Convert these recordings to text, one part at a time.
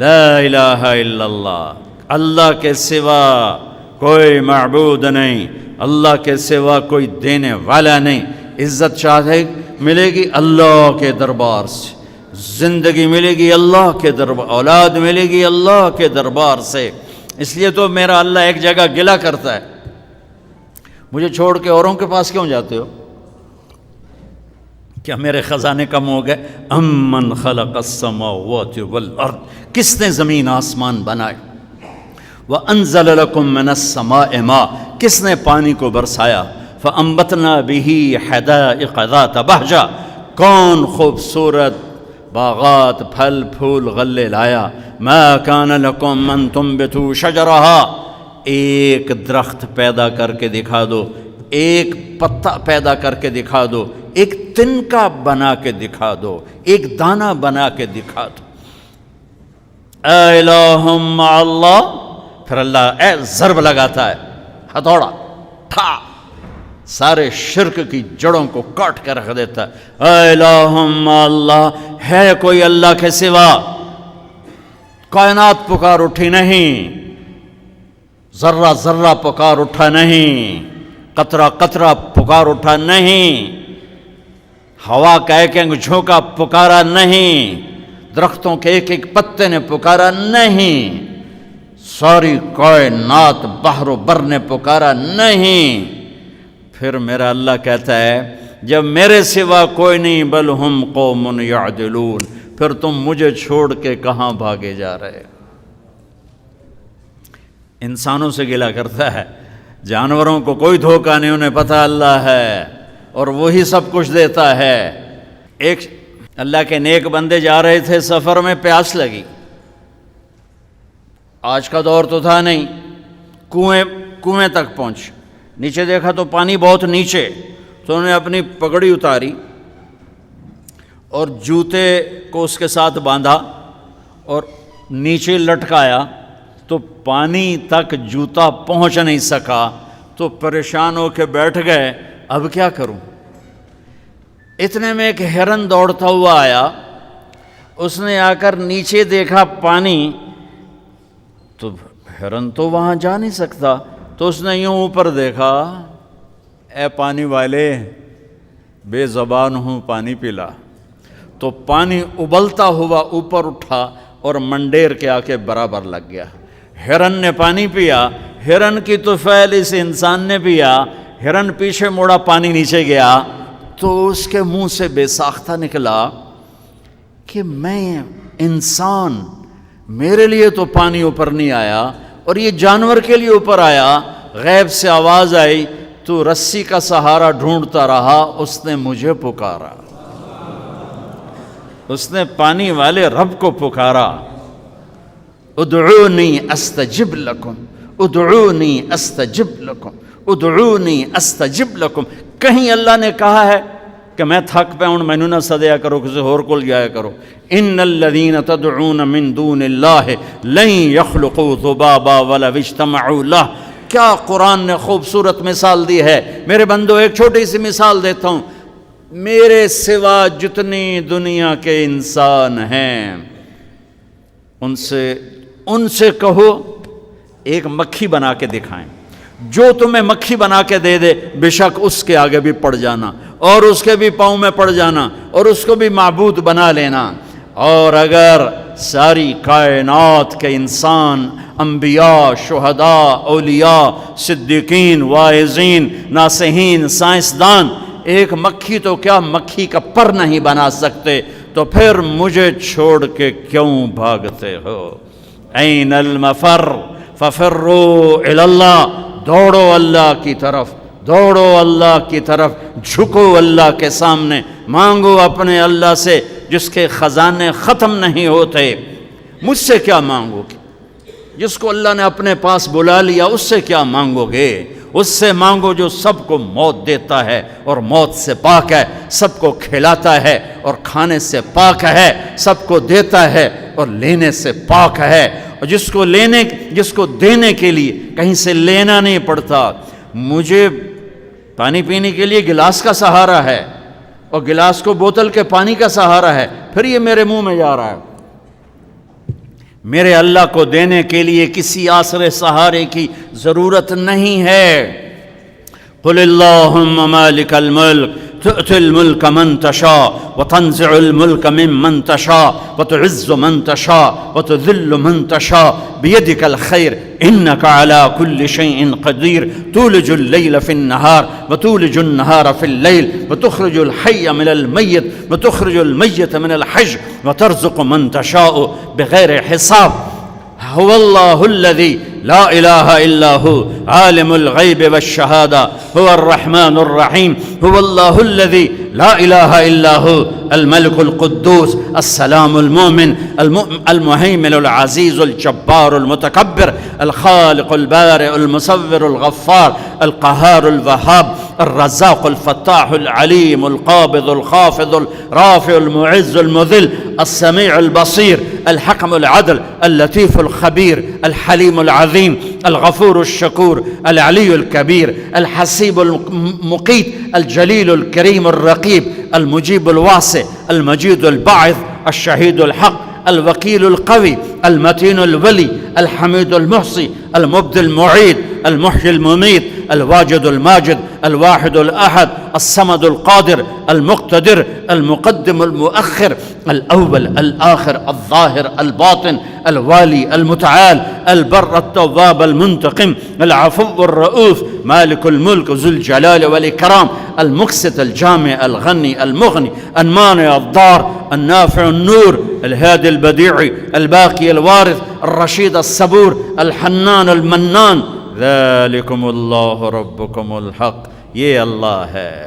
لا الہ الا اللہ، اللہ کے سوا کوئی معبود نہیں، اللہ کے سوا کوئی دینے والا نہیں۔ عزت چاہے ملے گی اللہ کے دربار سے، زندگی ملے گی اللہ کے دربار، اولاد ملے گی اللہ کے دربار سے۔ اس لیے تو میرا اللہ ایک جگہ گلہ کرتا ہے، مجھے چھوڑ کے اوروں کے پاس کیوں جاتے ہو؟ کیا میرے خزانے کم ہو گئے؟ امن خلق السماوات والارض، کس نے زمین آسمان بنائے؟ وانزل لکم من السماء ماء، کس نے پانی کو برسایا؟ فانبتنا به حدائق ذات بہجہ، کون خوبصورت باغات پھل پھول غلے لایا؟ ما کان لکم ان تنبتوا شجرہا، ایک درخت پیدا کر کے دکھا دو، ایک پتا پیدا کر کے دکھا دو، ایک تنکا بنا کے دکھا دو، ایک دانہ بنا کے دکھا دو۔ الہ مع اللہ، پھر اللہ ضرب لگاتا ہے، ہتھوڑا ٹھا، سارے شرک کی جڑوں کو کاٹ کے رکھ دیتا ہے۔ الہ مع اللہ، ہے کوئی اللہ کے سوا؟ کائنات پکار اٹھی نہیں، ذرہ ذرہ پکار اٹھا نہیں، قطرہ قطرہ پکار اٹھا نہیں، ہوا کا ایک ایک جھونکا پکارا نہیں، درختوں کے ایک ایک پتے نے پکارا نہیں، ساری کائنات بحر و بر نے پکارا نہیں۔ پھر میرا اللہ کہتا ہے جب میرے سوا کوئی نہیں، بل ہم قوم یعدلون، پھر تم مجھے چھوڑ کے کہاں بھاگے جا رہے؟ انسانوں سے گلہ کرتا ہے، جانوروں کو کوئی دھوکہ نہیں، انہیں پتہ اللہ ہے اور وہی سب کچھ دیتا ہے۔ ایک اللہ کے نیک بندے جا رہے تھے سفر میں، پیاس لگی، آج کا دور تو تھا نہیں، کنویں تک پہنچ، نیچے دیکھا تو پانی بہت نیچے، تو انہوں نے اپنی پگڑی اتاری اور جوتے کو اس کے ساتھ باندھا اور نیچے لٹکایا، تو پانی تک جوتا پہنچ نہیں سکا، تو پریشان ہو کے بیٹھ گئے، اب کیا کروں؟ اتنے میں ایک ہرن دوڑتا ہوا آیا، اس نے آ کر نیچے دیکھا پانی، تو ہرن تو وہاں جا نہیں سکتا، تو اس نے یوں اوپر دیکھا، اے پانی والے بے زبان ہوں پانی پلا، تو پانی ابلتا ہوا اوپر اٹھا اور منڈیر کے آ کے برابر لگ گیا۔ ہرن نے پانی پیا، ہرن کی طفیل اس انسان نے پیا، ہرن پیچھے موڑا، پانی نیچے گیا، تو اس کے منہ سے بے ساختہ نکلا کہ میں انسان، میرے لیے تو پانی اوپر نہیں آیا اور یہ جانور کے لیے اوپر آیا۔ غیب سے آواز آئی، تو رسی کا سہارا ڈھونڈتا رہا، اس نے مجھے پکارا، اس نے پانی والے رب کو پکارا۔ ادعونی استجب لکم، ادعونی استجب لکم، ادعونی استجب لکم۔ کہیں اللہ نے کہا ہے کہ میں تھک پہ ہوں مینوں نہ سدیا کرو، کسی اور کو جایا کرو؟ ان الذین تدعون من دون اللہ لن یخلقوا ذبابا ولو اجتمعوا لہ۔ کیا قرآن نے خوبصورت مثال دی ہے۔ میرے بندو ایک چھوٹی سی مثال دیتا ہوں، میرے سوا جتنی دنیا کے انسان ہیں ان سے کہو ایک مکھی بنا کے دکھائیں، جو تمہیں مکھی بنا کے دے دے بے شک اس کے آگے بھی پڑ جانا اور اس کے بھی پاؤں میں پڑ جانا اور اس کو بھی معبود بنا لینا۔ اور اگر ساری کائنات کے انسان، انبیاء، شہداء، اولیاء، صدیقین، واعظین، ناصحین، سائنسدان ایک مکھی تو کیا مکھی کا پر نہیں بنا سکتے، تو پھر مجھے چھوڑ کے کیوں بھاگتے ہو؟ این المفر ففروا الی اللہ، دوڑو اللہ کی طرف، دوڑو اللہ کی طرف، جھکو اللہ کے سامنے، مانگو اپنے اللہ سے جس کے خزانے ختم نہیں ہوتے۔ مجھ سے کیا مانگو گے؟ جس کو اللہ نے اپنے پاس بلا لیا اس سے کیا مانگو گے؟ اس سے مانگو جو سب کو موت دیتا ہے اور موت سے پاک ہے، سب کو کھلاتا ہے اور کھانے سے پاک ہے، سب کو دیتا ہے اور لینے سے پاک ہے، اور جس کو دینے کے لیے کہیں سے لینا نہیں پڑتا۔ مجھے پانی پینے کے لیے گلاس کا سہارا ہے اور گلاس کو بوتل کے پانی کا سہارا ہے، پھر یہ میرے منہ میں جا رہا ہے۔ میرے اللہ کو دینے کے لیے کسی آسرے سہارے کی ضرورت نہیں ہے۔ قل اللہم مالک الملک تؤتی الملک من تشاء وتنزع الملک ممن تشاء وتعز من تشاء وتذل من تشاء بیدک الخیر انک علی کل شیء قدیر تولج اللیل فی النہار وتولج النہار فی اللیل وتخرج الحی من المیت وتخرج المیت من الحی وترزق من تشاء بغیر حساب۔ هو الله الذي لا إله إلا هو عالم الغيب والشهادة هو الرحمن الرحيم هو الله الذي لا إله إلا هو الملك القدوس السلام المؤمن المهيمن العزيز الجبار المتكبر الخالق البارئ المصور الغفار القهار الوهاب الرزاق الفتاح العليم القابض الخافض الرافع المعز المذل السميع البصير الحكم العدل اللطيف الخبير الحليم العظيم الغفور الشكور العلي الكبير الحسيب المقيت الجليل الكريم الرقيب المجيب الواسع المجيد الباعث الشهيد الحق الوكيل القوي المتين الولي الحميد المحصي المبدي المعيد المحيي المميت الواجد الماجد الواحد الأحد الصمد القادر المقتدر المقدم المؤخر الأول الآخر الظاهر الباطن الوالي المتعال البر التواب المنتقم العفو الرؤوف مالك الملك ذو الجلال والإكرام المقسط الجامع الغني المغني المانع الضار النافع النور الهادي البديع الباقي الوارث الرشيد الصبور الحنان المنان ذلكم الله ربكم الحق۔ یہ اللہ ہے،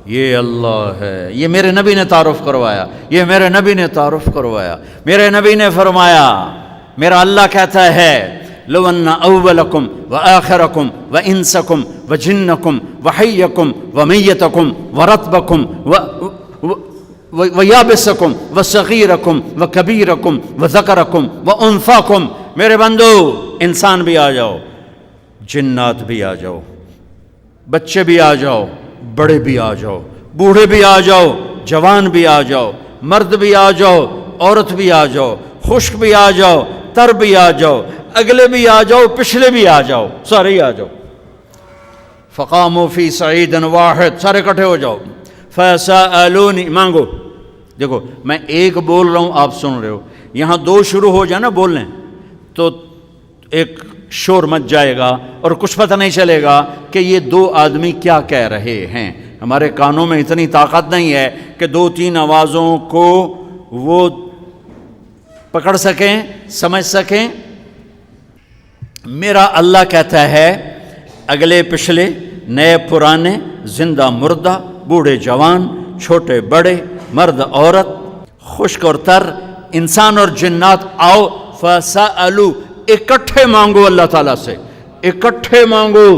یہ اللہ ہے، یہ میرے نبی نے تعارف کروایا، یہ میرے نبی نے تعارف کروایا۔ میرے نبی نے فرمایا، میرا اللہ کہتا ہے لو ان اولکم وآخرکم وانسکم وجنکم وحیکم ومیتکم ورطبکم ویابسکم وصغیرکم وکبیرکم وذکرکم وانثاکم، میرے بندو انسان بھی آ جاؤ، جنات بھی آ جاؤ، بچے بھی آ جاؤ، بڑے بھی آ جاؤ، بوڑھے بھی آ جاؤ، جوان بھی آ جاؤ، مرد بھی آ جاؤ، عورت بھی آ جاؤ، خشک بھی آ جاؤ، تر بھی آ جاؤ، اگلے بھی آ جاؤ، پچھلے بھی آ جاؤ، سارے ہی آ جاؤ۔ فقاموا فی صعید واحد، سارے اکٹھے ہو جاؤ۔ فسألونی، مانگو۔ دیکھو میں ایک بول رہا ہوں، آپ سن رہے ہو، یہاں دو شروع ہو جائے نا بولنے تو ایک شور مچ جائے گا اور کچھ پتہ نہیں چلے گا کہ یہ دو آدمی کیا کہہ رہے ہیں۔ ہمارے کانوں میں اتنی طاقت نہیں ہے کہ دو تین آوازوں کو وہ پکڑ سکیں، سمجھ سکیں۔ میرا اللہ کہتا ہے اگلے پچھلے، نئے پرانے، زندہ مردہ، بوڑھے جوان، چھوٹے بڑے، مرد عورت، خشک اور تر، انسان اور جنات آؤ۔ فسألوا، اکٹھے مانگو اللہ تعالیٰ سے، اکٹھے مانگو۔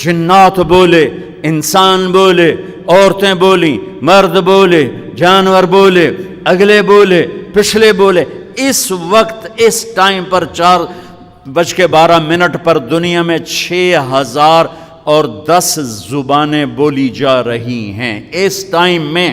جنات بولے، انسان بولے، عورتیں بولیں، مرد بولے، جانور بولے، اگلے بولے، پچھلے بولے۔ اس وقت اس ٹائم پر 4:12 پر دنیا میں 6010 زبانیں بولی جا رہی ہیں۔ اس ٹائم میں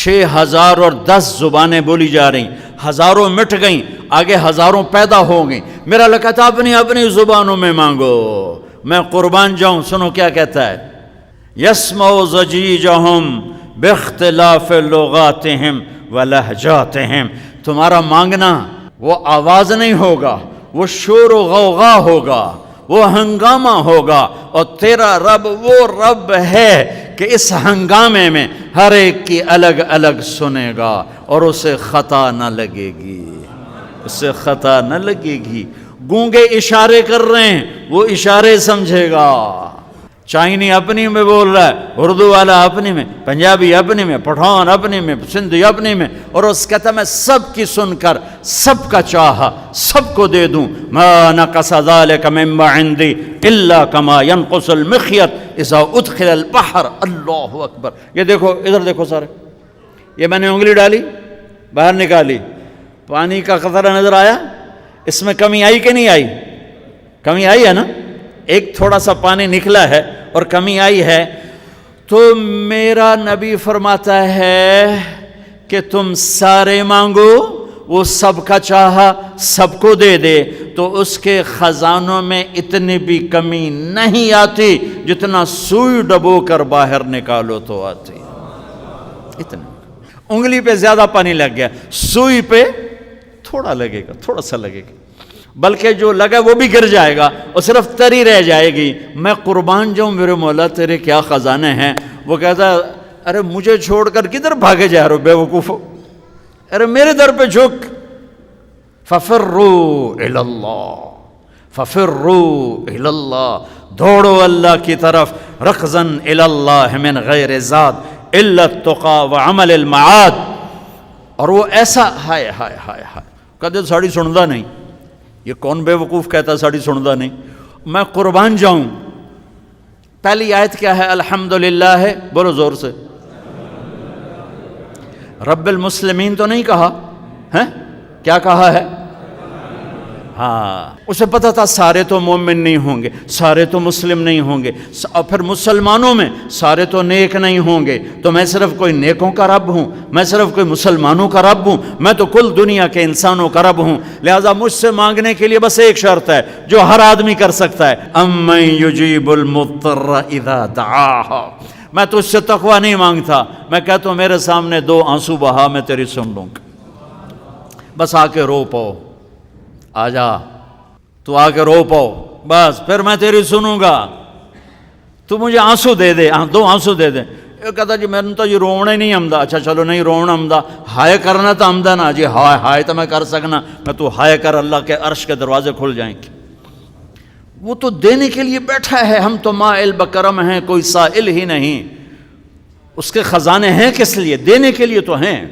6010 زبانیں بولی جا رہی، ہزاروں مٹ گئیں، آگے ہزاروں پیدا ہو گئیں۔ میرا اللہ کہتا اپنی اپنی زبانوں میں مانگو، میں قربان جاؤں۔ سنو کیا کہتا ہے، یسمع ضجیجہم باختلاف لغاتہم ولہجاتہم۔ تمہارا مانگنا وہ آواز نہیں ہوگا، وہ شور و غوغا ہوگا، وہ ہنگامہ ہوگا، اور تیرا رب وہ رب ہے کہ اس ہنگامے میں ہر ایک کی الگ الگ سنے گا اور اسے خطا نہ لگے گی، اسے خطا نہ لگے گی۔ گونگے اشارے کر رہے ہیں، وہ اشارے سمجھے گا۔ چائنی اپنی میں بول رہا ہے، اردو والا اپنی میں، پنجابی اپنی میں، پٹھان اپنی میں، سندھی اپنی میں، اور اس کہتا میں سب کی سن کر سب کا چاہا سب کو دے دوں۔ ما نقص ذلك مما عندي الا كما ينقص المخيط اذا ادخل البحر۔ اللہ اکبر۔ یہ دیکھو، ادھر دیکھو سارے، یہ میں نے انگلی ڈالی، باہر نکالی، پانی کا قطرہ نظر آیا، اس میں کمی آئی کہ نہیں آئی؟ کمی آئی ہے نا، ایک تھوڑا سا پانی نکلا ہے اور کمی آئی ہے۔ تو میرا نبی فرماتا ہے کہ تم سارے مانگو، وہ سب کا چاہا سب کو دے دے تو اس کے خزانوں میں اتنی بھی کمی نہیں آتی جتنا سوئی ڈبو کر باہر نکالو تو آتی. اتنا انگلی پہ زیادہ پانی لگ گیا، سوئی پہ تھوڑا لگے گا، تھوڑا سا لگے گا، بلکہ جو لگا وہ بھی گر جائے گا اور صرف تری رہ جائے گی. میں قربان جاؤں میرے مولا تیرے کیا خزانے ہیں. وہ کہتا ارے مجھے چھوڑ کر کدھر بھاگے جا رہے ہو بے وقوفو، ارے میرے در پہ جھک. ففروا الی اللہ، ففروا الی اللہ، دوڑو اللہ کی طرف. رکضا الی اللہ من غیر ذات الا التقى وعمل المعاد. اور وہ ایسا ہائے ہائے ہائے ہائے کہتے ساڑی سندا نہیں. یہ کون بے وقوف کہتا ساڑی سندا نہیں. میں قربان جاؤں. پہلی آیت کیا ہے؟ الحمدللہ ہے، بولو زور سے. رب المسلمین تو نہیں کہا ہے، کیا کہا ہے؟ ہاں، اسے پتہ تھا سارے تو مومن نہیں ہوں گے، سارے تو مسلم نہیں ہوں گے، اور پھر مسلمانوں میں سارے تو نیک نہیں ہوں گے. تو میں صرف کوئی نیکوں کا رب ہوں، میں صرف کوئی مسلمانوں کا رب ہوں، میں تو کل دنیا کے انسانوں کا رب ہوں. لہذا مجھ سے مانگنے کے لیے بس ایک شرط ہے جو ہر آدمی کر سکتا ہے. امن یجیب المضطر اذا دعاہ. میں تجھ سے تقوی نہیں مانگتا، میں کہتا ہوں میرے سامنے 2 آنسو بہا، میں تیری سن لوں گا. بس آ کے رو پاؤ، آ جا تو آ کے رو پاؤ، بس پھر میں تیری سنوں گا. تو مجھے آنسو دے دے، 2 آنسو دے دے. یہ کہتا جی میں نے تو یہ رونا ہی نہیں آمدہ. اچھا چلو نہیں رونا آمدہ، ہائے کرنا تو آمدہ نا جی. ہائے ہائے تو میں کر سکنا، میں تو ہائے کر، اللہ کے عرش کے دروازے کھل جائیں گے. وہ تو دینے کے لیے بیٹھا ہے. ہم تو مائل بکرم ہیں، کوئی سائل ہی نہیں. اس کے خزانے ہیں کس لیے؟ دینے کے لیے تو ہیں.